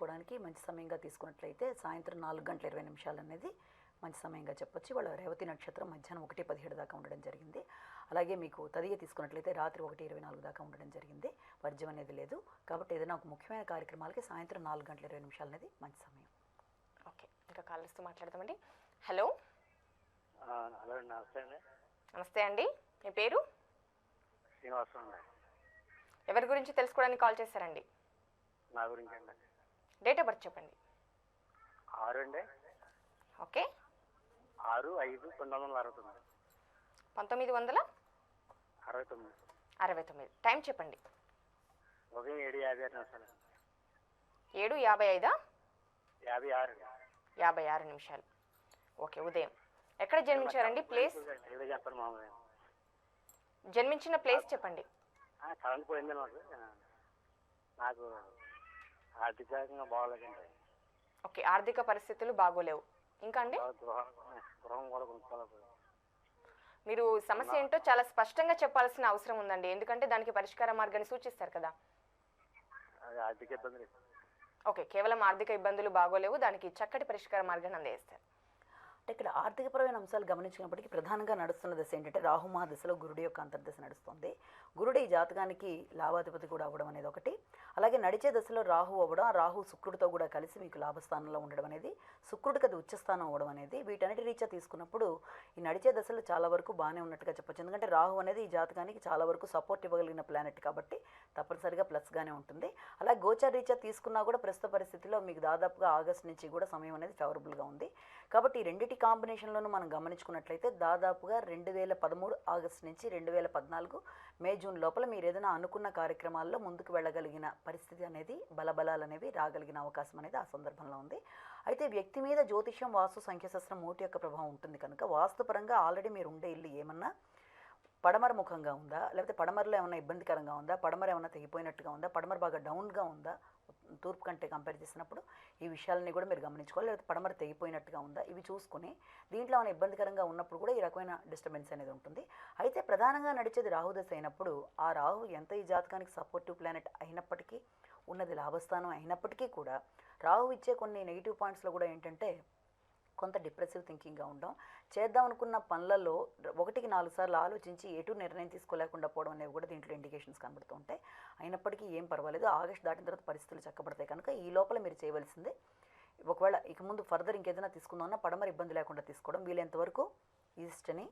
గమనించుకోవడానికి మంచి సమయంగా తీసుకున్నట్లయితే సాయంత్రం 4:20 అనేది మంచి సమయంగా చెప్పొచ్చు. వాళ్ళ రేవతి నక్షత్రం మధ్యాహ్నం 1:17 దాకా ఉండడం జరిగింది. అలాగే మీకు తదియ తీసుకున్నట్లయితే రాత్రి 1:24 దాకా ఉండడం జరిగింది. వర్జ్యం అనేది లేదు. కాబట్టి ఏదైనా ఒక ముఖ్యమైన కార్యక్రమాలకి సాయంత్రం 4:20 అనేది మంచి సమయం. ఓకే, ఇంకా కాలర్స్తో మాట్లాడదామండి. హలో. హలో, నమస్తే అండి. నమస్తే అండి, మీ పేరు? శ్రీనివాసం అండి. ఎవరి గురించి తెలుసుకోవడానికి కాల్ చేశారండి? నా గురించి అండి. డేట్ ఆఫ్ బర్త్ చెప్పండి. 6 అండి. ఓకే. 6/5/1969. 1969. టైం చెప్పండి. ఉదయం 7:56. 7:55? 56. 56 నిమిషాలు. ఓకే, ఉదయం. ఎక్కడ జన్మించారండి? ప్లేస్ చెప్పండి మామూలు. జన్మించిన ప్లేస్ చెప్పండి. కరెంట్ పోయింది నాకు ఆర్థికంగా బాగోలేదండి. ఓకే, ఆర్థిక పరిస్థితులు బాగోలేవు. ఇంకా అండి? గృహం కూడా కొనుక్కోలేకపోయింది. మీరు సమస్య ఏంటో చాలా స్పష్టంగా చెప్పాల్సిన అవసరం ఉందండి, ఎందుకంటే దానికి పరిష్కార మార్గాన్ని సూచిస్తారు కదా. ఆర్థిక ఇబ్బందులు. ఓకే, కేవలం ఆర్థిక ఇబ్బందులు బాగోలేవు, దానికి చక్కటి పరిష్కార మార్గాన్ని అందజేస్తారు. అంటే ఇక్కడ ఆర్థికపరమైన అంశాలు గమనించినప్పటికీ ప్రధానంగా నడుస్తున్న దశ ఏంటంటే రాహుమా దశలో గురుడి యొక్క అంతర్దశ నడుస్తుంది. గురుడి ఈ జాతకానికి లాభాధిపతి కూడా అవ్వడం అనేది ఒకటి. అలాగే నడిచే దశలో రాహు అవ్వడం, రాహు శుక్రుడితో కూడా కలిసి మీకు లాభస్థానంలో ఉండడం అనేది, శుక్రుడికి అది ఉచ్చస్థానం అవ్వడం అనేది, వీటన్నిటి రీత్యా తీసుకున్నప్పుడు ఈ నడిచే దశలో చాలా వరకు బాగానే ఉన్నట్టుగా చెప్పొచ్చు. ఎందుకంటే రాహు అనేది ఈ జాతకానికి చాలా వరకు సపోర్ట్ ఇవ్వగలిగిన ప్లానెట్ కాబట్టి తప్పనిసరిగా ప్లస్గానే ఉంటుంది. అలాగే గోచార రీత్యా తీసుకున్నా కూడా ప్రస్తుత పరిస్థితిలో మీకు దాదాపుగా ఆగస్టు నుంచి కూడా సమయం అనేది ఫేవరబుల్గా ఉంది. కాబట్టి ఈ రెండింటి కాంబినేషన్లోనూ మనం గమనించుకున్నట్లయితే దాదాపుగా 2013 ఆగస్టు నుంచి 2014 మే జూన్ లోపల మీరు ఏదైనా అనుకున్న కార్యక్రమాల్లో ముందుకు వెళ్ళగలిగిన పరిస్థితి అనేది, బలబలాలు అనేవి రాగలిగిన అవకాశం అనేది ఆ సందర్భంలో ఉంది. అయితే వ్యక్తి మీద జ్యోతిష్యం, వాస్తు, సంఖ్యాశాస్త్రం మూటి యొక్క ప్రభావం ఉంటుంది కనుక వాస్తుపరంగా ఆల్రెడీ మీరు ఉండే ఇల్లు ఏమన్నా పడమర ముఖంగా ఉందా, లేకపోతే పడమరలో ఏమైనా ఇబ్బందికరంగా ఉందా, పడమర ఏమైనా తెగిపోయినట్టుగా ఉందా, పడమర బాగా డౌన్గా ఉందా, తూర్పు కంటే కంపేర్ చేసినప్పుడు ఈ విషయాలని కూడా మీరు గమనించుకోవాలి. లేకపోతే పడమర తెగిపోయినట్టుగా ఉందా, ఇవి చూసుకుని దీంట్లో ఏమైనా ఇబ్బందికరంగా ఉన్నప్పుడు కూడా ఈ రకమైన డిస్టర్బెన్స్ అనేది ఉంటుంది. అయితే ప్రధానంగా నడిచేది రాహుదశ అయినప్పుడు ఆ రాహు ఎంత ఈ జాతకానికి సపోర్టివ్ ప్లానెట్ అయినప్పటికీ, ఉన్నది లాభస్థానం అయినప్పటికీ కూడా రాహు ఇచ్చే కొన్ని నెగిటివ్ పాయింట్స్లో కూడా ఏంటంటే కొంత డిప్రెసివ్ థింకింగ్గా ఉండడం, చేద్దాం అనుకున్న పనులలో 1-4 సార్లు ఆలోచించి ఎటు నిర్ణయం తీసుకోలేకుండా పోవడం అనేవి కూడా దీంట్లో ఇండికేషన్స్ కనబడుతూ ఉంటాయి. అయినప్పటికీ ఏం పర్వాలేదు, ఆగస్టు దాటిన తర్వాత పరిస్థితులు చక్కబడతాయి కనుక ఈ లోపల మీరు చేయవలసిందే, ఒకవేళ ఇక ముందు ఫర్దర్ ఇంకేదైనా తీసుకుందామన్నా పడమర ఇబ్బంది లేకుండా తీసుకోవడం, వీలైనంతవరకు ఈస్ట్ని,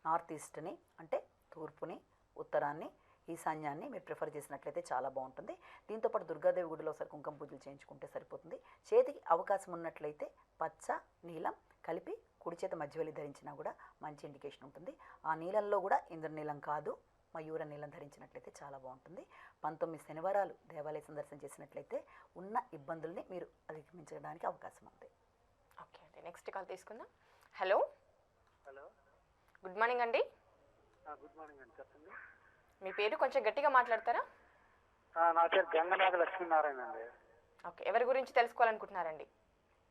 నార్త్ ఈస్ట్ని అంటే తూర్పుని, ఉత్తరాన్ని, ఈశాన్యాన్ని మీరు ప్రిఫర్ చేసినట్లయితే చాలా బాగుంటుంది. దీంతోపాటు దుర్గాదేవి గుడిలో ఒకసారి కుంకుమ పూజలు చేయించుకుంటే సరిపోతుంది. చేతికి అవకాశం ఉన్నట్లయితే పచ్చ, నీలం కలిపి కుడి చేత మధ్యవేలి ధరించినా కూడా మంచి ఇండికేషన్ ఉంటుంది. ఆ నీలంలో కూడా ఇంద్రనీలం కాదు, మయూర నీలం ధరించినట్లయితే చాలా బాగుంటుంది. 19 శనివారాలు దేవాలయ సందర్శన చేసినట్లయితే ఉన్న ఇబ్బందుల్ని మీరు అధిగమించడానికి అవకాశం ఉంది. ఓకే అండి, నెక్స్ట్ కాల్ తీసుకుందాం. హలో. హలో, గుడ్ మార్నింగ్ అండి. గుడ్ మార్నింగ్ అండి, చెప్పండి. మీ పేరు కొంచెం గట్టిగా మాట్లాడతారా? నా పేరు గంగనాథ లక్ష్మీనారాయణ అండి. ఓకే, ఎవరి గురించి తెలుసుకోవాలనుకుంటున్నారండి?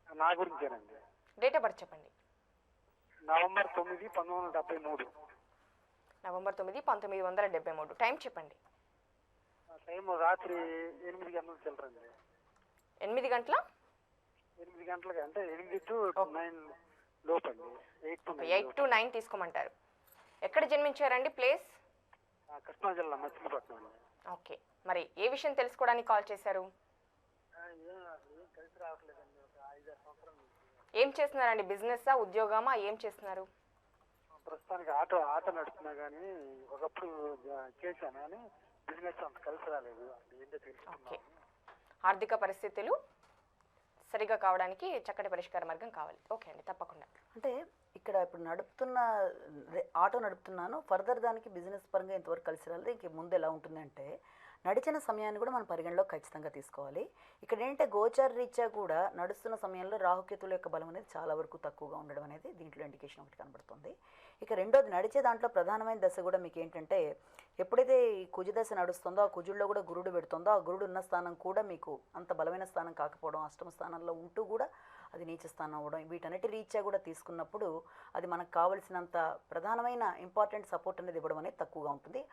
నా గురించేనండి. డేట్ ఆఫ్ బర్త్ చెప్పండి. నవంబర్ 9, 1973. నవంబర్ 9, 1973. టైం చెప్పండి. టైం రాత్రి 8 గంటలకు చిల్లరండి. 8 గంటల? 8 గంటలకి అంటే 8 to 9 లోపండి. 8 to 9 తీసుకోమంటారు. ఎక్కడ జన్మించారండి? ప్లేస్? కృష్ణా జిల్లా మచిలీపట్నం అండి. ఓకే, మరి ఏ విషయం తెలుసుకోవడానికి కాల్ చేశారు? కలిసి రావట్లేదండి, ఒక 5-6 సంవత్సరాల నుంచి. ఏం చేస్తున్నారండి? బిజినెస్సా, ఉద్యోగమా, ఏం చేస్తున్నారు? ప్రస్తుతానికి ఆటో నడుస్తున్నా కానీ ఒకప్పుడు చేశాను కానీ బిజినెస్ అంత కలిసి రాలేదు. ఏంటో ఓకే, ఆర్థిక పరిస్థితులు సరిగా కావడానికి చక్కటి పరిష్కార మార్గం కావాలి. ఓకే అండి, తప్పకుండా. అంటే ఇక్కడ ఇప్పుడు ఆటో నడుపుతున్నాను, ఫర్దర్ దానికి బిజినెస్ పరంగా ఇంతవరకు కలిసి రాలేదు. ఇంక ముందు ఎలా ఉంటుందంటే నడిచిన సమయాన్ని కూడా మనం పరిగణలో ఖచ్చితంగా తీసుకోవాలి. ఇక్కడ ఏంటంటే గోచార రీత్యా కూడా నడుస్తున్న సమయంలో రాహుకేతుల యొక్క బలం అనేది చాలా వరకు తక్కువగా ఉండడం అనేది దీంట్లో ఇండికేషన్ ఒకటి కనబడుతుంది. ఇక రెండోది నడిచే దాంట్లో ప్రధానమైన దశ కూడా మీకు ఏంటంటే ఎప్పుడైతే ఈ కుజ దశ నడుస్తుందో ఆ కుజుల్లో కూడా గురుడు పెడుతుందో ఆ గురుడు ఉన్న స్థానం కూడా మీకు అంత బలమైన స్థానం కాకపోవడం, అష్టమ స్థానంలో ఉంటూ కూడా అది నీచ స్థానం అవ్వడం, వీటన్నిటి రీత్యా కూడా తీసుకున్నప్పుడు అది మనకు కావలసినంత ప్రధానమైన ఇంపార్టెంట్ సపోర్ట్ అనేది ఇవ్వడం అనేది తక్కువగా ఉంటుంది.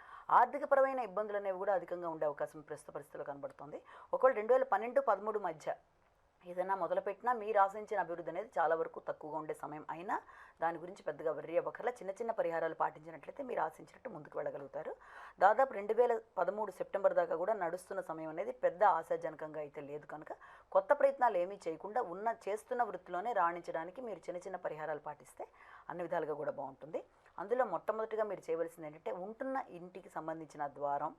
ఆర్థికపరమైన ఇబ్బందులు అనేవి కూడా అధికంగా ఉండే అవకాశం ప్రస్తుత పరిస్థితుల్లో కనబడుతుంది. ఒకవేళ 2012-13 మధ్య ఏదైనా మొదలుపెట్టినా మీరు ఆశించిన అభివృద్ధి అనేది చాలా వరకు తక్కువగా ఉండే సమయం అయినా దాని గురించి పెద్దగా వర్రీ అవ్వకర్లా. చిన్న చిన్న పరిహారాలు పాటించినట్లయితే మీరు ఆశించినట్టు ముందుకు వెళ్ళగలుగుతారు. దాదాపు 2013 సెప్టెంబర్ దాకా కూడా నడుస్తున్న సమయం అనేది పెద్ద ఆశాజనకంగా అయితే లేదు కనుక కొత్త ప్రయత్నాలు ఏమీ చేయకుండా చేస్తున్న వృత్తిలోనే రాణించడానికి మీరు చిన్న చిన్న పరిహారాలు పాటిస్తే అన్ని విధాలుగా కూడా బాగుంటుంది. అందులో మొట్టమొదటిగా మీరు చేయవలసింది ఏంటంటే, ఉంటున్న ఇంటికి సంబంధించిన ద్వారం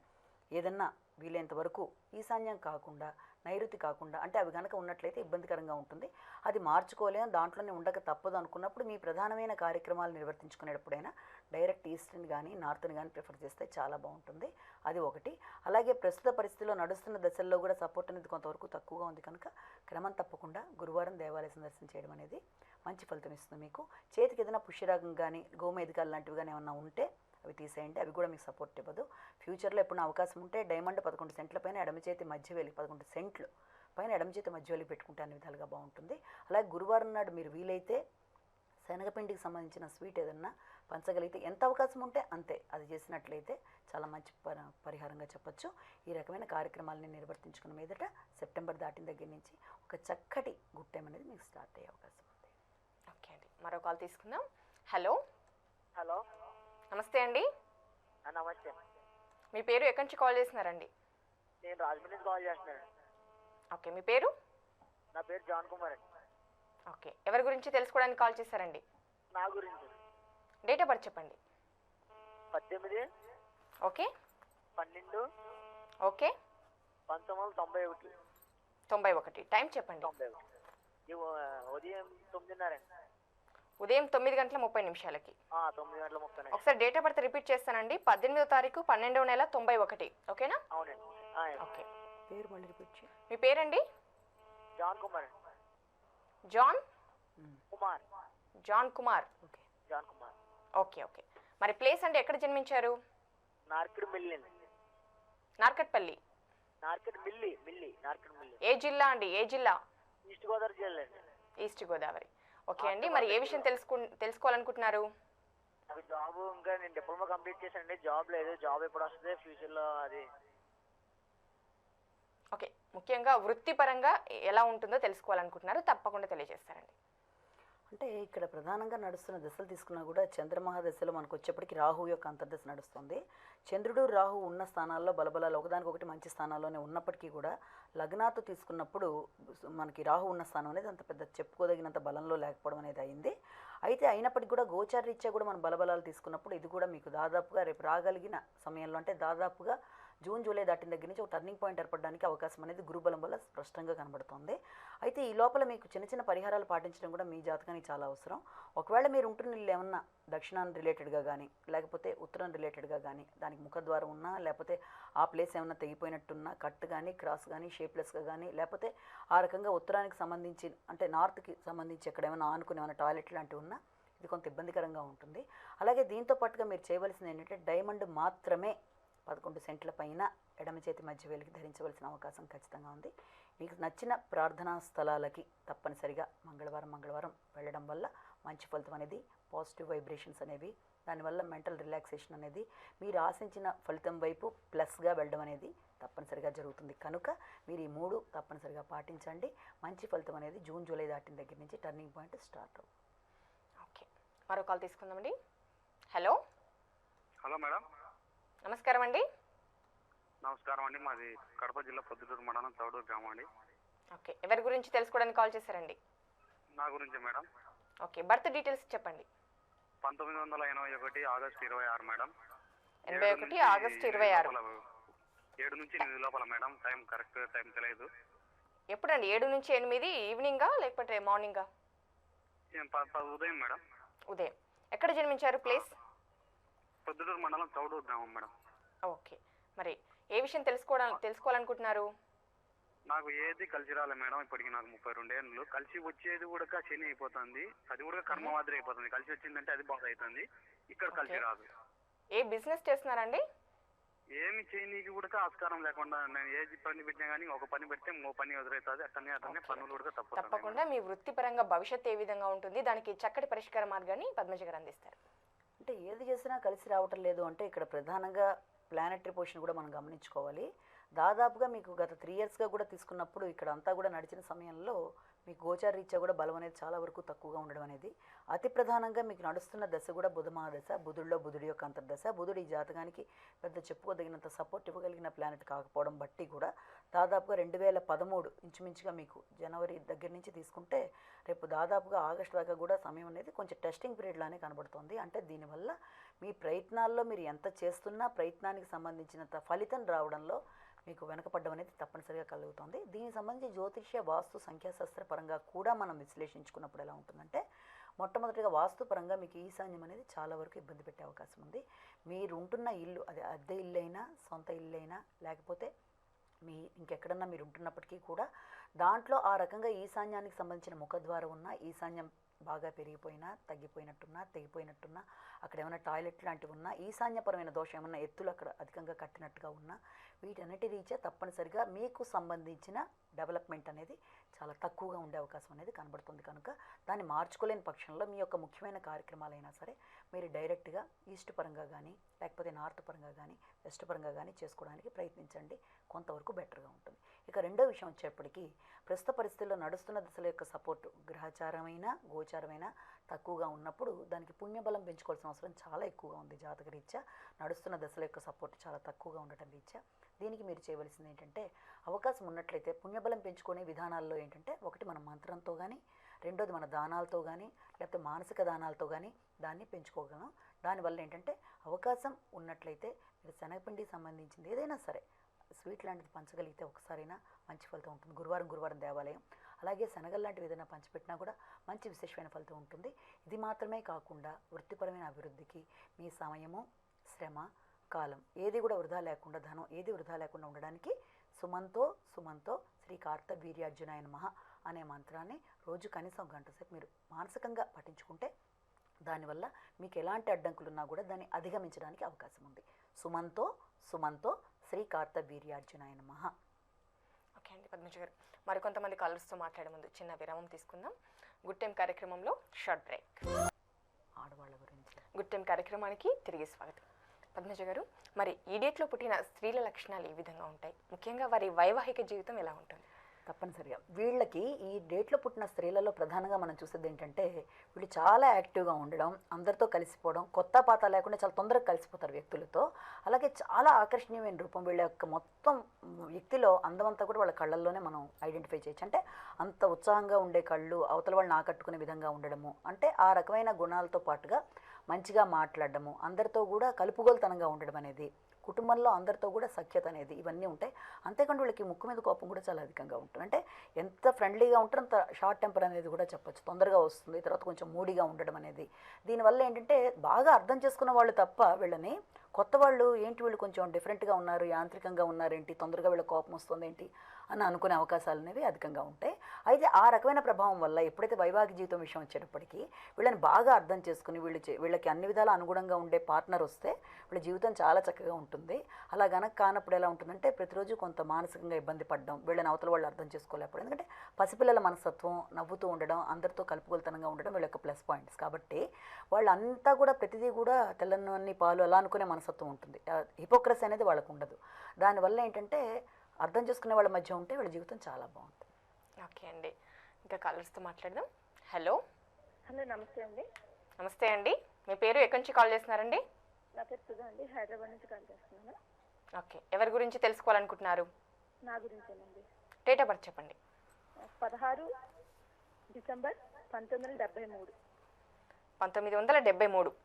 ఏదన్నా వీలైనంత వరకు ఈశాన్యం కాకుండా, నైరుతి కాకుండా, అంటే అవి కనుక ఉన్నట్లయితే ఇబ్బందికరంగా ఉంటుంది. అది మార్చుకోలేం, దాంట్లోనే ఉండక తప్పదు అనుకున్నప్పుడు మీ ప్రధానమైన కార్యక్రమాలు నిర్వర్తించుకునేటప్పుడైనా డైరెక్ట్ ఈస్ట్ని కానీ నార్త్ని కానీ ప్రిఫర్ చేస్తే చాలా బాగుంటుంది. అది ఒకటి. అలాగే ప్రస్తుత పరిస్థితిలో నడుస్తున్న దశల్లో కూడా సపోర్ట్ అనేది కొంతవరకు తక్కువగా ఉంది కనుక క్రమం తప్పకుండా గురువారం దేవాలయ సందర్శన చేయడం అనేది మంచి ఫలితం ఇస్తుంది. మీకు చేతికి ఏదైనా పుష్యరాగం కానీ గోమేధికాలు లాంటివి కానీ ఏమన్నా ఉంటే అవి తీసేయండి, అవి కూడా మీకు సపోర్ట్ ఇవ్వదు. ఫ్యూచర్లో ఎప్పుడైనా అవకాశం ఉంటే డైమండ్ 11 సెంట్ల పైన ఎడమ చేతి మధ్య వేలి 11 సెంట్లు పైన ఎడమ చేతి మధ్య వేలి పెట్టుకుంటే అన్ని విధాలుగా బాగుంటుంది. అలాగే గురువారం నాడు మీరు వీలైతే శనగపిండికి సంబంధించిన స్వీట్ ఏదన్నా పంచగలిగితే, ఎంత అవకాశం ఉంటే అంతే అది చేసినట్లయితే చాలా మంచి పరిహారంగా చెప్పొచ్చు. ఈ రకమైన కార్యక్రమాలని నిర్వర్తించుకున్న మీదట సెప్టెంబర్ దాటిన దగ్గర నుంచి ఒక చక్కటి గుడ్ టైం అనేది మీకు స్టార్ట్ అయ్యే అవకాశం ఉంది. ఓకే అండి, మరో కాల్ తీసుకుందాం. హలో హలో, నమస్తే అండి. నమస్తే. మీ పేరు ఎక్కడి నుంచి కాల్ చేస్తున్నారండి? నేను రాజమండ్రి నుంచి కాల్ చేస్తున్నాను. ఓకే, మీ పేరు? నా పేరు జాన్ కుమార్ అండి. ఓకే, ఎవరి గురించి తెలుసుకోవడానికి కాల్ చేశారండి? నా గురించి. డేట్ ఆఫ్ బర్త్ చెప్పండి. 18 ఓకే 12 ఓకే 1991. 91. టైం చెప్పండి. 91 ఉదయం 9:30 అండి. ఉదయం 9:30. 9:30. ఒకసారి డేట్ ఆఫ్ బర్త్ రిపీట్ చేస్తానండి. 18వ తారీఖు 12వ నెల 91. ఓకేనా? అవునండి. ఓకే, పేరు మళ్ళీ రిపీట్ చేయండి. మీ పేరండి? జాన్ కుమార్ అండి. John Kumar. John Kumar. Okay, John Kumar. Okay okay. మరి ప్లేస్ అంటే ఎక్కడ జన్మించారు? నార్కెట్ మిల్లి అండి. నార్కట్పల్లి. నార్కెట్ మిల్లి నార్కెట్ మిల్లి. ఏ జిల్లా అండి? ఏ జిల్లా? ఈస్ట్ గోదావరి జిల్లా అండి. ఈస్ట్ గోదావరి. ఓకే అండి, మరి ఏ విషయం తెలుసుకోవాలనుకుంటున్నారు? నాకు జాబ్, ఇంకా నేను డిప్లొమా కంప్లీట్ చేశానండి, జాబ్ లేదు. జాబ్ ఎప్పుడు వస్తుంది ఫ్యూచర్లో అది? ఓకే, ముఖ్యంగా వృత్తిపరంగా ఎలా ఉంటుందో తెలుసుకోవాలనుకుంటున్నారు, తప్పకుండా తెలియజేస్తారండి. అంటే ఇక్కడ ప్రధానంగా నడుస్తున్న దశలు తీసుకున్నా కూడా చంద్రమహాదశలో మనకు వచ్చేప్పటికి రాహు యొక్క అంతర్దశ నడుస్తుంది. చంద్రుడు రాహు ఉన్న స్థానాల్లో బలబలాలు ఒకదానికొకటి మంచి స్థానాల్లోనే ఉన్నప్పటికీ కూడా లగ్నాతో తీసుకున్నప్పుడు మనకి రాహు ఉన్న స్థానం అనేది అంత పెద్ద చెప్పుకోదగినంత బలంలో లేకపోవడం అనేది అయింది. అయితే అయినప్పటికీ కూడా గోచారరీత్యా కూడా మనం బలబలాలు తీసుకున్నప్పుడు ఇది కూడా మీకు దాదాపుగా రేపు రాగలిగిన సమయంలో, అంటే దాదాపుగా జూన్ జూలై దాటిన దగ్గర నుంచి ఒక టర్నింగ్ పాయింట్ ఏర్పడడానికి అవకాశం అనేది గురుబలం వల్ల స్పష్టంగా కనబడుతుంది. అయితే ఈ లోపల మీకు చిన్న చిన్న పరిహారాలు పాటించడం కూడా మీ జాతకానికి చాలా అవసరం. ఒకవేళ మీరు ఉంటున్న ఇల్లు ఏమన్నా దక్షిణాన్ని రిలేటెడ్గా కానీ లేకపోతే ఉత్తరం రిలేటెడ్గా కానీ దానికి ముఖద్వారం ఉన్నా, లేకపోతే ఆ ప్లేస్ ఏమన్నా తెగిపోయినట్టున్నా, కట్ కానీ క్రాస్ కానీ షేప్లెస్గా కానీ, లేకపోతే ఆ రకంగా ఉత్తరానికి సంబంధించి అంటే నార్త్కి సంబంధించి ఎక్కడ ఏమైనా ఆనుకుని ఏమైనా టాయిలెట్ లాంటివి ఉన్నా ఇది కొంత ఇబ్బందికరంగా ఉంటుంది. అలాగే దీంతో పాటుగా మీరు చేయవలసింది ఏంటంటే డైమండ్ మాత్రమే 11 సెంట్ల పైన ఎడమ చేతి మధ్య వేలికి ధరించవలసిన అవకాశం ఖచ్చితంగా ఉంది. మీకు నచ్చిన ప్రార్థనా స్థలాలకి తప్పనిసరిగా మంగళవారం వెళ్ళడం వల్ల మంచి ఫలితం అనేది, పాజిటివ్ వైబ్రేషన్స్ అనేవి, దానివల్ల మెంటల్ రిలాక్సేషన్ అనేది, మీరు ఆశించిన ఫలితం వైపు ప్లస్గా వెళ్ళడం అనేది తప్పనిసరిగా జరుగుతుంది. కనుక మీరు ఈ 3 తప్పనిసరిగా పాటించండి. మంచి ఫలితం అనేది జూన్ జూలై దాటిన దగ్గర నుంచి టర్నింగ్ పాయింట్ స్టార్ట్ అవుతుంది. ఓకే, మరో కాల్ తీసుకుందామండి. హలో. Hello madam. నమస్కారం అండి. నమస్కారం అండి. మాది కడప జిల్లా పొద్దుటూరు మండలం చౌడూరు గ్రామం అండి. ఓకే, ఎవరి గురించి తెలుసుకోవడానికి కాల్ చేశారండి? నా గురించి మేడం. ఓకే, బర్త్ డీటెయిల్స్ చెప్పండి. 1981 ఆగస్టు 26 మేడం. 81 ఆగస్టు 26. 7 నుంచి 8 లోపల మేడం. టైం కరెక్ట్ టైం తెలియదు. ఎప్పుడండి? 7 నుంచి 8 ఈవినింగా లేకపోతే మార్నింగా? ఉదయం మేడం. ఉదయం. ఎక్కడ జన్మించారు? ప్లేస్? పొద్దుటూరు మండలం చౌడూరు గ్రామం మేడం. ఓకే, మరి ఏ విషయం తెలుసుకోవాలనుకుంటున్నారు? నాకు ఏది కలిసి రాలే మేడం. ఇప్పటికి నాకు 32 ఏళ్ళు. కలిసి వచ్చేది కూడా శని అయిపోతుంది, అది కూడా కర్మవాద్రి అయిపోతుంది. కలిసి వచ్చిందంటే అది బాగా అవుతుంది, ఇక్కడ కలిసి రాదు. ఏ బిజినెస్ చేస్తున్నారండి? ఏమి చేయనీకి కూడా ఆస్కారం లేకుండా నేను ఏది పని పెట్టినా కానీ ఒక పని పెడితే ఇంకో పని ఎదురవుతుంది. అట్టనే పనులు కూడా తప్పకుండా మీ వృత్తిపరంగా భవిష్యత్తు ఏ విధంగా ఉంటుంది, దానికి చక్కటి పరిష్కార మార్గాన్ని పద్మజ గారు అందిస్తారు. అంటే ఏది చేసినా కలిసి రావటం లేదు అంటే ఇక్కడ ప్రధానంగా ప్లానెటరీ పొజిషన్ కూడా మనం గమనించుకోవాలి. దాదాపుగా మీకు గత 3 ఇయర్స్గా కూడా తీసుకున్నప్పుడు ఇక్కడ అంతా కూడా నడిచిన సమయంలో మీకు గోచార రీత్యా కూడా బలం అనేది చాలా వరకు తక్కువగా ఉండడం అనేది, అతి ప్రధానంగా మీకు నడుస్తున్న దశ కూడా బుధమహాదశ, బుధుడిలో బుధుడి యొక్క అంతర్దశ. బుధుడి జాతకానికి పెద్ద చెప్పుకోదగినంత సపోర్ట్ ఇవ్వగలిగిన ప్లానెట్ కాకపోవడం బట్టి కూడా దాదాపుగా 2013 ఇంచుమించుగా మీకు జనవరి దగ్గర నుంచి తీసుకుంటే రేపు దాదాపుగా ఆగస్టు దాకా కూడా సమయం అనేది కొంచెం టెస్టింగ్ పీరియడ్ లానే కనబడుతుంది. అంటే దీనివల్ల మీ ప్రయత్నాల్లో మీరు ఎంత చేస్తున్నా ప్రయత్నానికి సంబంధించినంత ఫలితం రావడంలో మీకు వెనకపడడం అనేది తప్పనిసరిగా కలుగుతుంది. దీనికి సంబంధించి జ్యోతిష్య వాస్తు సంఖ్యాశాస్త్ర పరంగా కూడా మనం విశ్లేషించుకున్నప్పుడు ఎలా ఉంటుందంటే, మొట్టమొదటిగా వాస్తు పరంగా మీకు ఈశాన్యం అనేది చాలా వరకు ఇబ్బంది పెట్టే అవకాశం ఉంది. మీరు ఉంటున్న ఇల్లు, అది అద్దె ఇల్లు అయినా సొంత ఇల్లు అయినా లేకపోతే మీ ఇంకెక్కడన్నా మీరు ఉంటున్నప్పటికీ కూడా దాంట్లో ఆ రకంగా ఈశాన్యానికి సంబంధించిన ముఖద్వారం ఉన్న ఈశాన్యం బాగా పెరిగిపోయినా, తగ్గిపోయినట్టున్నా, తెగిపోయినట్టున్నా, అక్కడ ఏమైనా టాయిలెట్ లాంటివి ఉన్నా, ఈశాన్యపరమైన దోషం ఏమన్నా ఎత్తులు అక్కడ అధికంగా కట్టినట్టుగా ఉన్నా, వీటన్నిటి రీత్యా తప్పనిసరిగా మీకు సంబంధించిన డెవలప్మెంట్ అనేది చాలా తక్కువగా ఉండే అవకాశం అనేది కనబడుతుంది. కనుక దాన్ని మార్చుకోలేని పక్షంలో మీ యొక్క ముఖ్యమైన కార్యక్రమాలైనా సరే మీరు డైరెక్ట్గా ఈస్ట్ పరంగా కానీ లేకపోతే నార్త్ పరంగా కానీ వెస్ట్ పరంగా కానీ చేసుకోవడానికి ప్రయత్నించండి, కొంతవరకు బెటర్గా ఉంటుంది. ఇక రెండో విషయం వచ్చేప్పటికీ ప్రస్తుత పరిస్థితుల్లో నడుస్తున్న దశల యొక్క సపోర్టు గ్రహచారమైన గోచారమైన తక్కువగా ఉన్నప్పుడు దానికి పుణ్యబలం పెంచుకోవాల్సిన అవసరం చాలా ఎక్కువగా ఉంది. జాతక రీత్యా నడుస్తున్న దశల యొక్క సపోర్ట్ చాలా తక్కువగా ఉండటం రీత్యా దీనికి మీరు చేయవలసింది ఏంటంటే, అవకాశం ఉన్నట్లయితే పుణ్యబలం పెంచుకునే విధానాల్లో ఏంటంటే, ఒకటి మన మంత్రంతో కానీ, రెండోది మన దానాలతో కానీ లేకపోతే మానసిక దానాలతో కానీ దాన్ని పెంచుకోగలం. దానివల్ల ఏంటంటే అవకాశం ఉన్నట్లయితే మీరు శనగపిండికి సంబంధించింది ఏదైనా సరే స్వీట్ లాంటిది పంచగలిగితే ఒకసారైనా మంచి ఫలితం ఉంటుంది. గురువారం దేవాలయం, అలాగే శనగలు లాంటివి ఏదైనా పంచిపెట్టినా కూడా మంచి విశేషమైన ఫలితం ఉంటుంది. ఇది మాత్రమే కాకుండా వృత్తిపరమైన అభివృద్ధికి మీ సమయము, శ్రమ, కాలం ఏది కూడా వృధా లేకుండా, ధనం ఏది వృధా లేకుండా ఉండడానికి సుమంతో శ్రీ కార్తవీర్యార్జునాయ నమః అనే మంత్రాన్ని రోజు కనీసం 1 గంట సేపు మీరు మానసికంగా పఠించుకుంటే దానివల్ల మీకు ఎలాంటి అడ్డంకులున్నా కూడా దాన్ని అధిగమించడానికి అవకాశం ఉంది. సుమంతో శ్రీ కార్తవీర్యార్జునాయ నమః. ఓకే అండి పద్మజ గారు, మరికొంతమంది కాలర్స్తో మాట్లాడే ముందు చిన్న విరామం తీసుకుందాం. గుడ్ టైం కార్యక్రమంలో షార్ట్ బ్రేక్. ఆడవాళ్ళ గురించి గుడ్ టైం కార్యక్రమానికి తిరిగి స్వాగతం. పద్మజ గారు, మరి ఈ డేట్లో పుట్టిన స్త్రీల లక్షణాలు ఏ విధంగా ఉంటాయి, ముఖ్యంగా వారి వైవాహిక జీవితం ఎలా ఉంటుంది? తప్పనిసరిగా వీళ్ళకి ఈ డేట్లో పుట్టిన స్త్రీలలో ప్రధానంగా మనం చూసేది ఏంటంటే, వీళ్ళు చాలా యాక్టివ్గా ఉండడం, అందరితో కలిసిపోవడం, కొత్త పాత లేకుండా చాలా తొందరగా కలిసిపోతారు వ్యక్తులతో. అలాగే చాలా ఆకర్షణీయమైన రూపం, వీళ్ళ యొక్క మొత్తం వ్యక్తిలో అందమంతా కూడా వాళ్ళ కళ్ళల్లోనే మనం ఐడెంటిఫై చేయొచ్చు. అంటే అంత ఉత్సాహంగా ఉండే కళ్ళు, అవతల వాళ్ళని ఆకట్టుకునే విధంగా ఉండడము, అంటే ఆ రకమైన గుణాలతో పాటుగా మంచిగా మాట్లాడడము, అందరితో కూడా కలుపుగోలుతనంగా ఉండడం అనేది, కుటుంబంలో అందరితో కూడా సఖ్యత అనేది, ఇవన్నీ ఉంటాయి. అంతేకాకుండా వీళ్ళకి ముక్కు మీద కోపం కూడా చాలా అధికంగా ఉంటుంది. అంటే ఎంత ఫ్రెండ్లీగా ఉంటారో అంత షార్ట్ టెంపర్ అనేది కూడా చెప్పొచ్చు, తొందరగా వస్తుంది. తర్వాత కొంచెం మూడీగా ఉండడం అనేది, దీనివల్ల ఏంటంటే బాగా అర్థం చేసుకున్న వాళ్ళు తప్ప వీళ్ళని కొత్త వాళ్ళు ఏంటి వీళ్ళు కొంచెం డిఫరెంట్గా ఉన్నారు, యాంత్రికంగా ఉన్నారేంటి, తొందరగా వీళ్ళ కోపం వస్తుంది ఏంటి అని అనుకునే అవకాశాలు అనేవి అధికంగా ఉంటాయి. అయితే ఆ రకమైన ప్రభావం వల్ల ఎప్పుడైతే వైవాహిక జీవితం విషయం వచ్చేటప్పటికీ వీళ్ళని బాగా అర్థం చేసుకుని వీళ్ళకి అన్ని విధాలా అనుగుణంగా ఉండే పార్ట్నర్ వస్తే వీళ్ళ జీవితం చాలా చక్కగా ఉంటుంది. అలా గనక కానప్పుడు ఎలా ఉంటుందంటే ప్రతిరోజు కొంత మానసికంగా ఇబ్బంది పడడం, వీళ్ళని అవతల వాళ్ళు అర్థం చేసుకోలేకపోవడం. ఎందుకంటే పసిపిల్లల మనస్తత్వం, నవ్వుతూ ఉండడం, అందరితో కలుపుగోలుతనంగా ఉండడం వీళ్ళ యొక్క ప్లస్ పాయింట్స్. కాబట్టి వాళ్ళంతా కూడా ప్రతిదీ కూడా తెల్లన్ని పాలు అలా అనుకునే మనస్తత్వం ఉంటుంది. హిపోక్రసీ అనేది వాళ్ళకు ఉండదు. దానివల్ల ఏంటంటే అర్థం చేసుకునే వాళ్ళ మధ్య ఉంటే వీళ్ళ జీవితం చాలా బాగుంటుంది. ఓకే అండి, ఇంకా కాలర్స్తో మాట్లాడదాం. హలో నమస్తే అండి. నమస్తే అండి, మీ పేరు ఎక్కడి నుంచి కాల్ చేస్తున్నారండి? నా పేరు సుధా అండి, హైదరాబాద్ నుంచి కాల్ చేస్తున్నాను. ఓకే, ఎవరి గురించి తెలుసుకోవాలనుకుంటున్నారు? నా గురించేనండి. డేట్ ఆఫ్ బర్త్ చెప్పండి. 16 డిసెంబర్ 1973. 1973.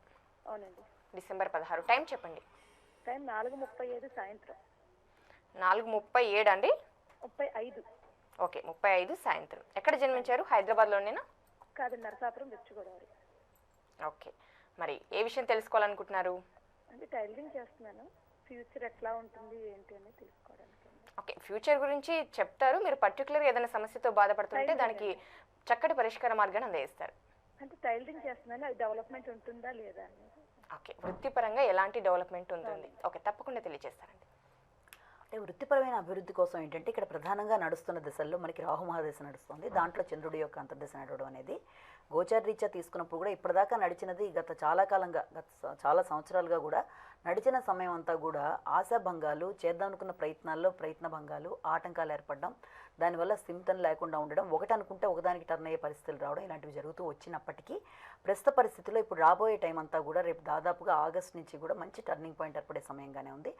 అవునండి. డిసెంబర్ 16. టైం చెప్పండి. టైం 4:35 సాయంత్రం. 4:37 అండి? 35. ఓకే, 35 సాయంత్రం. ఎక్కడ జన్మించారు? హైదరాబాద్లోనేనా? కాదు, నరసాపురం, వెస్ట్ గోదావరి. ఓకే, మరి ఏ విషయం తెలుసుకోవాలనుకుంటున్నారు? అంటే టైలరింగ్ చేస్తున్నాను, ఫ్యూచర్ ఎట్లా ఉంటుంది ఏంటి అని తెలుసుకోవడానికి. ఓకే, ఫ్యూచర్ గురించి చెప్తారు. మీరు పర్టికులర్గా ఏదైనా సమస్యతో బాధపడుతుంటే దానికి చక్కటి పరిష్కార మార్గాన్ని అందజేస్తారు. అంటే టైలరింగ్ చేస్తున్నాను, అది డెవలప్మెంట్ ఉంటుందా లేదా అని. ఓకే, వృత్తిపరంగా ఎలాంటి డెవలప్మెంట్ ఉంటుంది? ఓకే, తప్పకుండా తెలియజేస్తారండి. అంటే వృత్తిపరమైన అభివృద్ధి కోసం ఏంటంటే ఇక్కడ ప్రధానంగా నడుస్తున్న దశల్లో మనకి రాహు మహాదశ నడుస్తుంది. దాంట్లో చంద్రుడి యొక్క అంతర్దశ నడవడం అనేది గోచార రీత్యా తీసుకున్నప్పుడు కూడా ఇప్పటిదాకా నడిచినది గత చాలా కాలంగా చాలా సంవత్సరాలుగా కూడా నడిచిన సమయం అంతా కూడా ఆశాభంగాలు, చేద్దాం అనుకున్న ప్రయత్నాల్లో ప్రయత్న భంగాలు, ఆటంకాలు ఏర్పడడం, దానివల్ల సింప్టమ్ లేకుండా ఉండడం, ఒకటి అనుకుంటే ఒకదానికి టర్న్ అయ్యే పరిస్థితులు రావడం, ఇలాంటివి జరుగుతూ వచ్చినప్పటికీ ప్రస్తుత పరిస్థితుల్లో ఇప్పుడు రాబోయే టైం అంతా కూడా రేపు దాదాపుగా ఆగస్ట్ నుంచి కూడా మంచి టర్నింగ్ పాయింట్ ఏర్పడే సమయంగానే ఉంది.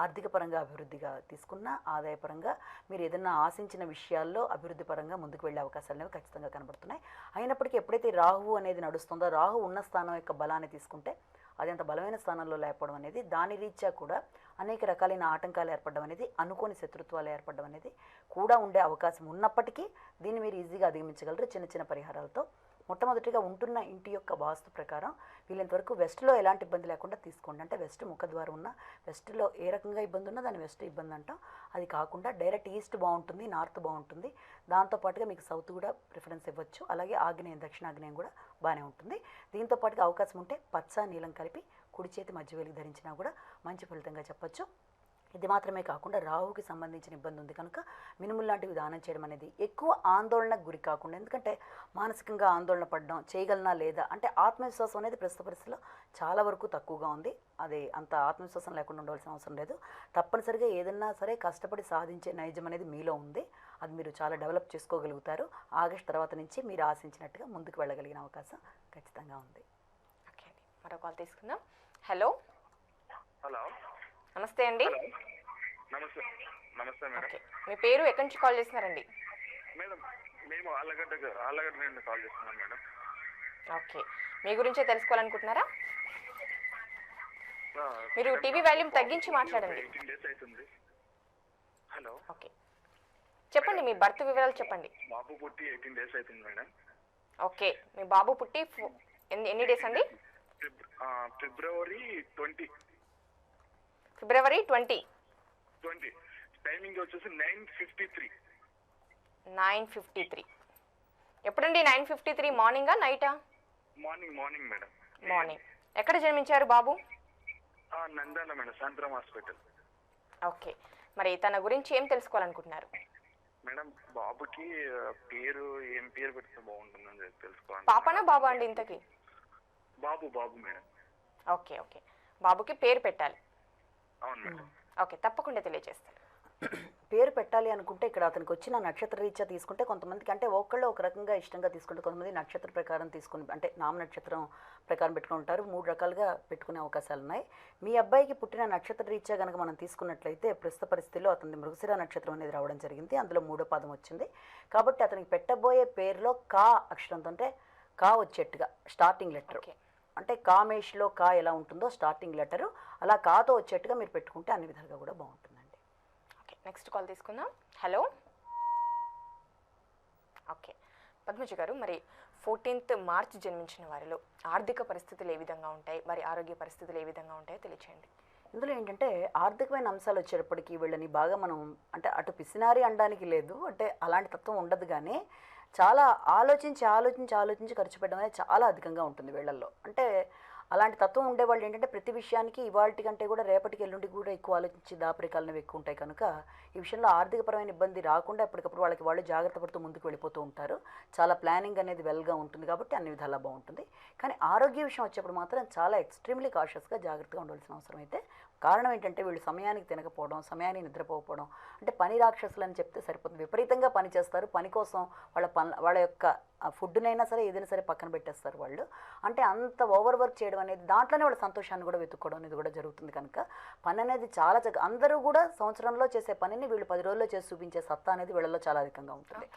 ఆర్థిక పరంగా అభివృద్ధిగా తీసుకున్న, ఆదాయపరంగా మీరు ఏదైనా ఆశించిన విషయాల్లో అభివృద్ధి పరంగా ముందుకు వెళ్ళే అవకాశాలు అనేవి ఖచ్చితంగా కనబడుతున్నాయి. అయినప్పటికీ ఎప్పుడైతే రాహు అనేది నడుస్తుందో, రాహు ఉన్న స్థానం యొక్క బలాన్ని తీసుకుంటే అది అంత బలమైన స్థానంలో లేకపోవడం అనేది, దాని రీత్యా కూడా అనేక రకాలైన ఆటంకాలు ఏర్పడడం అనేది, అనుకోని శత్రుత్వాలు ఏర్పడడం అనేది కూడా ఉండే అవకాశం ఉన్నప్పటికీ దీన్ని మీరు ఈజీగా అధిగమించగలరు చిన్న చిన్న పరిహారాలతో. మొట్టమొదటిగా ఉంటున్న ఇంటి యొక్క వాస్తు ప్రకారం వీళ్ళంతవరకు వెస్ట్లో ఎలాంటి ఇబ్బంది లేకుండా తీసుకోండి. అంటే వెస్ట్ ముఖద్వారం ఉన్న, వెస్ట్లో ఏ రకంగా ఇబ్బంది ఉన్నా దాన్ని వెస్ట్ ఇబ్బంది అంటాం. అది కాకుండా డైరెక్ట్ ఈస్ట్ బాగుంటుంది, నార్త్ బాగుంటుంది. దాంతోపాటుగా మీకు సౌత్ కూడా ప్రిఫరెన్స్ ఇవ్వచ్చు. అలాగే ఆగ్నేయం, దక్షిణాగ్నేయం కూడా బాగానే ఉంటుంది. దీంతో పాటుగా అవకాశం ఉంటే పచ్చ నీలం కలిపి కుడి చేతి మధ్య వేలికి ధరించినా కూడా మంచి ఫలితంగా చెప్పచ్చు. ఇది మాత్రమే కాకుండా రాహుకి సంబంధించిన ఇబ్బంది ఉంది కనుక మినుములు లాంటివి దానం చేయడం అనేది, ఎక్కువ ఆందోళనకు గురి కాకుండా, ఎందుకంటే మానసికంగా ఆందోళన పడడం, చేయగలనా లేదా అంటే ఆత్మవిశ్వాసం అనేది ప్రస్తుత పరిస్థితిలో చాలా వరకు తక్కువగా ఉంది. అది అంత ఆత్మవిశ్వాసం లేకుండా ఉండవలసిన అవసరం లేదు. తప్పనిసరిగా ఏదన్నా సరే కష్టపడి సాధించే నైజం అనేది మీలో ఉంది. అది మీరు చాలా డెవలప్ చేసుకోగలుగుతారు. ఆగస్ట్ తర్వాత నుంచి మీరు ఆశించినట్టుగా ముందుకు వెళ్ళగలిగిన అవకాశం ఖచ్చితంగా ఉంది. ఓకే అండి, మరో కాల్ తీసుకుందాం. హలో, హలో, నమస్తే అండి. నమస్తే. నమస్తే మేడం. ఓకే, మీ పేరు ఎక్కడి నుంచి కాల్ చేస్తున్నారండి? మేడం, మేము ఆళ్ళగడ్డ నుండి కాల్ చేస్తున్నాం మేడం. ఓకే, మీ గురించే తెలుసుకోవాలనుకుంటున్నారా? మీరు టీవీ వాల్యూమ్ తగ్గించి మాట్లాడండి. 18 days అవుతుంది. హలో, ఓకే, చెప్పండి, మీ బర్త్ వివరాలు చెప్పండి. బాబు పుట్టి 18 days అవుతుంది మేడం. ఓకే, మీ బాబు పుట్టి ఎన్ని డేస్ అండి? ఫిబ్రవరి 20. ఫిబ్రవరి 20. టైమింగ్ వచ్చేసి 9:53. 9:53. ఎప్పుడండి 9:53? మార్నింగా, నైటా? Morning madam. మార్నింగ్. ఎక్కడ జన్మించారు బాబు? నంద్యాల మేడం, సాయంత్రం హాస్పిటల్. ఓకే, మరి తన గురించి ఏం తెలుసుకోవాలనుకుంటున్నారు? మేడం, బాబుకి పేరు ఏం పేరు పెడితే బాగుంటుందని తెలుసుకోవాలి. పాపనా బాబా అండి ఇంతకి? బాబు మేడం. ఓకే ఓకే, బాబుకి పేరు పెట్టాలి. అవును మేడం. ఓకే, తప్పకుండా తెలియజేస్తాను. పేరు పెట్టాలి అనుకుంటే ఇక్కడ అతనికి వచ్చిన నక్షత్ర రీత్యా తీసుకుంటే కొంతమందికి అంటే ఒకళ్ళు ఒక రకంగా ఇష్టంగా తీసుకుంటే, కొంతమంది నక్షత్ర ప్రకారం తీసుకుని అంటే నామ నక్షత్రం ప్రకారం పెట్టుకుని ఉంటారు. 3 రకాలుగా పెట్టుకునే అవకాశాలు ఉన్నాయి. మీ అబ్బాయికి పుట్టిన నక్షత్ర రీత్యా కనుక మనం తీసుకున్నట్లయితే ప్రస్తుత పరిస్థితిలో అతని మృగశిర నక్షత్రం అనేది రావడం జరిగింది. అందులో 3వ పాదం వచ్చింది. కాబట్టి అతనికి పెట్టబోయే పేరులో కా అక్షరంతో అంటే కా వచ్చేట్టుగా స్టార్టింగ్ లెటర్ అంటే కామేష్లో కా ఎలా ఉంటుందో స్టార్టింగ్ లెటరు అలా కాతో వచ్చేట్టుగా మీరు పెట్టుకుంటే అన్ని విధాలుగా కూడా బాగుంటుందండి. ఓకే, నెక్స్ట్ కాల్ తీసుకుందాం. హలో, ఓకే, పద్మజ గారు, మరి 14th మార్చ్ జన్మించిన వారిలో ఆర్థిక పరిస్థితులు ఏ విధంగా ఉంటాయి, మరి ఆరోగ్య పరిస్థితులు ఏ విధంగా ఉంటాయో తెలియచేయండి. ఇందులో ఏంటంటే ఆర్థికమైన అంశాలు వచ్చేటప్పటికి వీళ్ళని బాగా మనం అంటే అటు పిసినారి అనడానికి లేదు, అంటే అలాంటి తత్వం ఉండదు. కానీ చాలా ఆలోచించి ఖర్చు పెట్టడం అనేది చాలా అధికంగా ఉంటుంది వీళ్ళల్లో. అంటే అలాంటి తత్వం ఉండేవాళ్ళు ఏంటంటే ప్రతి విషయానికి ఇవాళ కంటే కూడా రేపటికి ఎల్లుండి కూడా ఎక్కువ ఆలోచించి దాపరికాలను ఎక్కువ ఉంటాయి కనుక ఈ విషయంలో ఆర్థికపరమైన ఇబ్బంది రాకుండా ఎప్పటికప్పుడు వాళ్ళు జాగ్రత్త పడుతూ ముందుకు వెళ్ళిపోతూ ఉంటారు. చాలా ప్లానింగ్ అనేది వెల్గా ఉంటుంది కాబట్టి అన్ని విధాలా బాగుంటుంది. కానీ ఆరోగ్య విషయం వచ్చేప్పుడు మాత్రం చాలా ఎక్స్ట్రీమ్లీ కాషియస్గా జాగ్రత్తగా ఉండవలసిన అవసరం అయితే. కారణం ఏంటంటే వీళ్ళు సమయానికి తినకపోవడం, సమయానికి నిద్రపోకపోవడం, అంటే పని రాక్షసులు అని చెప్తే సరిపోతుంది. విపరీతంగా పని చేస్తారు. పని కోసం వాళ్ళ యొక్క ఫుడ్నైనా సరే ఏదైనా సరే పక్కన పెట్టేస్తారు వాళ్ళు. అంటే అంత ఓవర్ వర్క్ చేయడం అనేది దాంట్లోనే వాళ్ళ సంతోషాన్ని కూడా వెతుక్కోవడం అనేది కూడా జరుగుతుంది. కనుక పని అనేది చాలా అందరూ కూడా సంవత్సరంలో చేసే పనిని వీళ్ళు 10 రోజుల్లో చేసి చూపించే సత్తా అనేది వీళ్ళలో చాలా అధికంగా ఉంటుంది.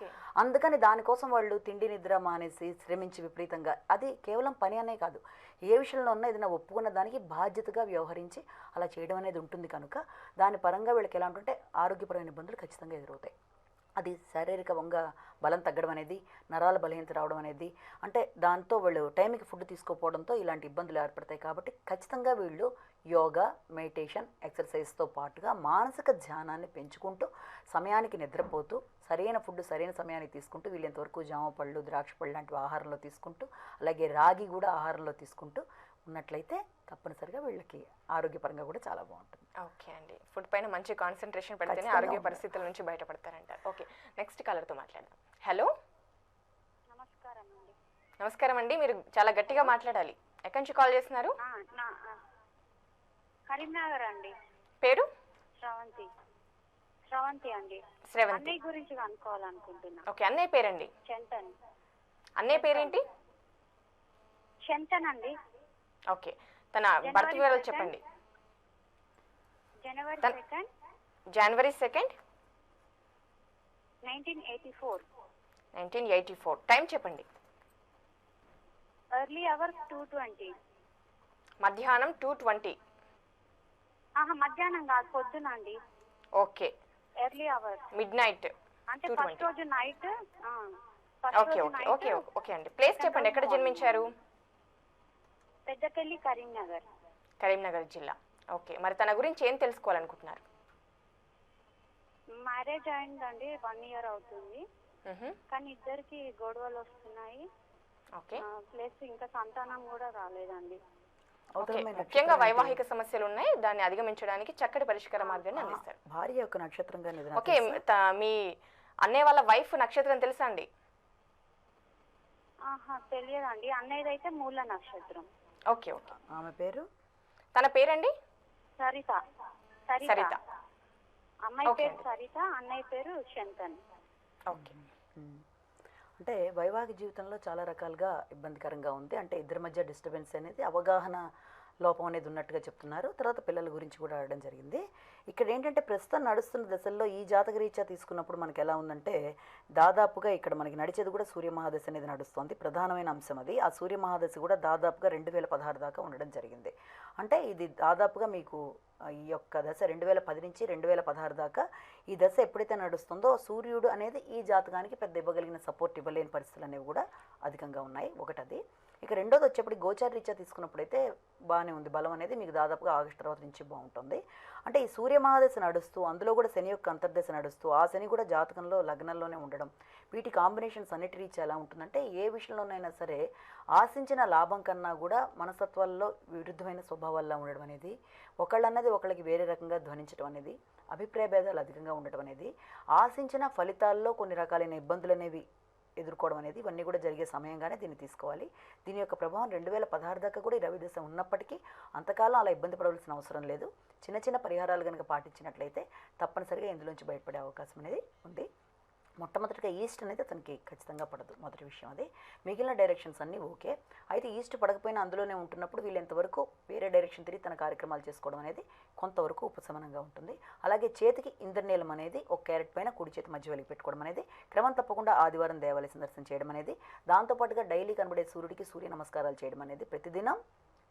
అందుకని దానికోసం వాళ్ళు తిండి నిద్ర మానేసి శ్రమించి విపరీతంగా, అది కేవలం పని అనే కాదు, ఏ విషయంలో ఉన్నా ఏదైనా ఒప్పుకున్న దానికి బాధ్యతగా వ్యవహరించి అలా చేయడం అనేది ఉంటుంది. కనుక దాని పరంగా వీళ్ళకి ఎలా ఉంటుంటే ఆరోగ్యపరమైన ఇబ్బందులు ఖచ్చితంగా ఎదురవుతాయి. అది శారీరకంగా బలం తగ్గడం అనేది, నరాల బలహీనత రావడం అనేది, అంటే దాంతో వీళ్ళు టైంకి ఫుడ్ తీసుకోకపోవడంతో ఇలాంటి ఇబ్బందులు ఏర్పడతాయి. కాబట్టి ఖచ్చితంగా వీళ్ళు యోగా, మెడిటేషన్, ఎక్సర్సైజ్తో పాటుగా మానసిక ధ్యానాన్ని పెంచుకుంటూ సమయానికి నిద్రపోతూ సరైన ఫుడ్ సరైన సమయానికి తీసుకుంటూ వీళ్ళంతవరకు జామ పళ్ళు, ద్రాక్ష పళ్ళు లాంటివి ఆహారంలో తీసుకుంటూ, అలాగే రాగి కూడా ఆహారంలో తీసుకుంటూ ఉన్నట్లయితే తప్పనిసరిగా వీళ్ళకి ఆరోగ్యపరంగా కూడా చాలా బాగుంటుంది. ఓకే అండి, ఫుడ్ పైన మంచి కాన్సన్ట్రేషన్ పెడితేనే ఖచ్చితంగా ఆరోగ్య ఉండాలి. పరిస్థితుల నుంచి బయటపడతారంటారు. ఓకే, నెక్స్ట్ కాలర్తో మాట్లాడదాం. హలో, నమస్కారం అండి. నమస్కారం అండి, మీరు చాలా గట్టిగా మాట్లాడాలి. ఎక్కడి నుంచి కాల్ చేస్తున్నారు? కరీంనగర్ అండి. పేరు? శ్రవంతి అండి. శ్రవంతి. అన్నయ్య గురించి కనుక్కోవాలనుకుంటున్నా. ఓకే, అన్నయ్య పేరండి? చంతన్. అన్నయ్య పేరేంటి? చంతన్ అండి. ఓకే, తన బర్త్ వివరాలు చెప్పండి. జనవరి 2, జనవరి 2, 1984. 1984. టైం చెప్పండి. Early hours 2:20. మధ్యాహ్నం 2:20. మధ్యాహ్నం కాదు, పొద్దున అండి. Okay, early hours mid night అంటే 2:20. ఫస్ట్ రోజు night. Okay okay okay okay అండి, ప్లేస్ చెప్పండి, ఎక్కడ జన్మించారు? పెద్దపల్లి, కరీంనగర్. కరీంనగర్ జిల్లా. ఓకే, మరి తన గురించి ఏం తెలుసుకోవాలనుకుంటున్నారు? మ్యారేజ్ అయిందండి, 1 year అవుతుంది. కానీ ఇద్దరికి గొడవలు వస్తున్నాయి. ఓకే, ప్లస్ ఇంకా సంతానం కూడా రాలేదండి. ఓకే, ముఖ్యంగా వైవాహిక సమస్యలు ఉన్నాయి, దాన్ని అధిగమించడానికి చక్కటి పరిష్కార మార్గాన్ని అందిస్తారు. భార్య యొక్క నక్షత్రంగా ఓకే, మీ అన్నయ్య వాళ్ళ వైఫ్ నక్షత్రం తెలుసా అండి? తెలియదండి. అన్నయ్యదైతే మూల నక్షత్రం. ఓకే ఓకే, ఆమె పేరు? తన పేరండి? సరిత. సరిత. అమ్మాయి పేరు సరిత, అన్నయ్య పేరు చంతన్. ఓకే, అంటే వైవాహిక జీవితంలో చాలా రకాలుగా ఇబ్బందికరంగా ఉంది. అంటే ఇద్దరి మధ్య డిస్టర్బెన్స్ అనేది, అవగాహన లోపం అనేది ఉన్నట్టుగా చెప్తున్నారు. తర్వాత పిల్లల గురించి కూడా అడగడం జరిగింది. ఇక్కడ ఏంటంటే ప్రస్తుతం నడుస్తున్న దశల్లో ఈ జాతక రీత్యా తీసుకున్నప్పుడు మనకి ఎలా ఉందంటే, దాదాపుగా ఇక్కడ మనకి నడిచేది కూడా సూర్య మహాదశ అనేది నడుస్తుంది. ప్రధానమైన అంశం అది. ఆ సూర్య మహాదశ కూడా దాదాపుగా 2016 దాకా ఉండడం జరిగింది. అంటే ఇది దాదాపుగా మీకు ఈ యొక్క దశ 2010 నుంచి 2016 దాకా ఈ దశ ఎప్పుడైతే నడుస్తుందో సూర్యుడు అనేది ఈ జాతకానికి పెద్ద ఇవ్వగలిగిన సపోర్ట్ ఇవ్వలేని పరిస్థితులు అనేవి కూడా అధికంగా ఉన్నాయి. ఒకటది. ఇక రెండోది వచ్చేప్పటికి గోచార రీత్యా తీసుకున్నప్పుడైతే బాగానే ఉంది. బలం అనేది మీకు దాదాపుగా ఆగస్టు తర్వాత నుంచి బాగుంటుంది. అంటే ఈ సూర్య మహాదశ నడుస్తూ అందులో కూడా శని యొక్క అంతర్దశ నడుస్తూ ఆ శని కూడా జాతకంలో లగ్నంలోనే ఉండడం, వీటి కాంబినేషన్స్ అన్నిటి రీత్యా ఎలా ఉంటుందంటే, ఏ విషయంలోనైనా సరే ఆశించిన లాభం కన్నా కూడా మనస్తత్వాల్లో విరుద్ధమైన స్వభావాల్లో ఉండడం అనేది, ఒకళ్ళన్నది ఒకళ్ళకి వేరే రకంగా ధ్వనించడం అనేది, అభిప్రాయ భేదాలు అధికంగా ఉండటం అనేది, ఆశించిన ఫలితాల్లో కొన్ని రకాలైన ఇబ్బందులు అనేవి ఎదుర్కోవడం అనేది, ఇవన్నీ కూడా జరిగే సమయంగానే దీన్ని తీసుకోవాలి. దీని యొక్క ప్రభావం 2016 దాకా కూడా ఈ రవి దశ ఉన్నప్పటికీ అంతకాలం అలా ఇబ్బంది పడవలసిన అవసరం లేదు. చిన్న చిన్న పరిహారాలు కనుక పాటించినట్లయితే తప్పనిసరిగా ఇందులోంచి బయటపడే అవకాశం అనేది ఉంది. మొట్టమొదటిగా ఈస్ట్ అనేది అతనికి ఖచ్చితంగా పడదు, మొదటి విషయం అది. మిగిలిన డైరెక్షన్స్ అన్నీ ఓకే. అయితే ఈస్ట్ పడకపోయినా అందులోనే ఉంటున్నప్పుడు వీళ్ళు ఎంతవరకు వేరే డైరెక్షన్ తిరిగి తన కార్యక్రమాలు చేసుకోవడం అనేది కొంతవరకు ఉపశమనంగా ఉంటుంది. అలాగే చేతికి ఇంద్రనీలం అనేది ఒక క్యారెట్ పైన కుడి చేతి మధ్య వెలిగి పెట్టుకోవడం అనేది, క్రమం తప్పకుండా ఆదివారం దేవాలయ సందర్శన చేయడం అనేది, దాంతోపాటుగా డైలీ కనబడే సూర్యుడికి సూర్య నమస్కారాలు చేయడం అనేది, ప్రతిదినం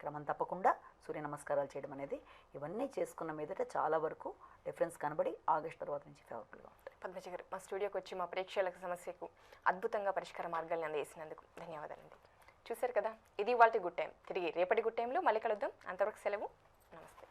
క్రమం తప్పకుండా సూర్య నమస్కారాలు చేయడం అనేది, ఇవన్నీ చేసుకున్న మీదట చాలా వరకు డిఫరెన్స్ కనబడి ఆగస్టు తర్వాత నుంచి ఫేవరబుల్గా ఉంటుంది. పద్మజ గారు, మా స్టూడియోకి వచ్చి మా ప్రేక్షకుల సమస్యకు అద్భుతంగా పరిష్కార మార్గాలను అందజేసినందుకు ధన్యవాదాలండి. చూశారు కదా, ఇది ఇవాల్టి గుడ్ టైం. తిరిగి రేపటి గుడ్ టైంలో మళ్ళీ కలుద్దాం. అంతవరకు సెలవు. నమస్తే.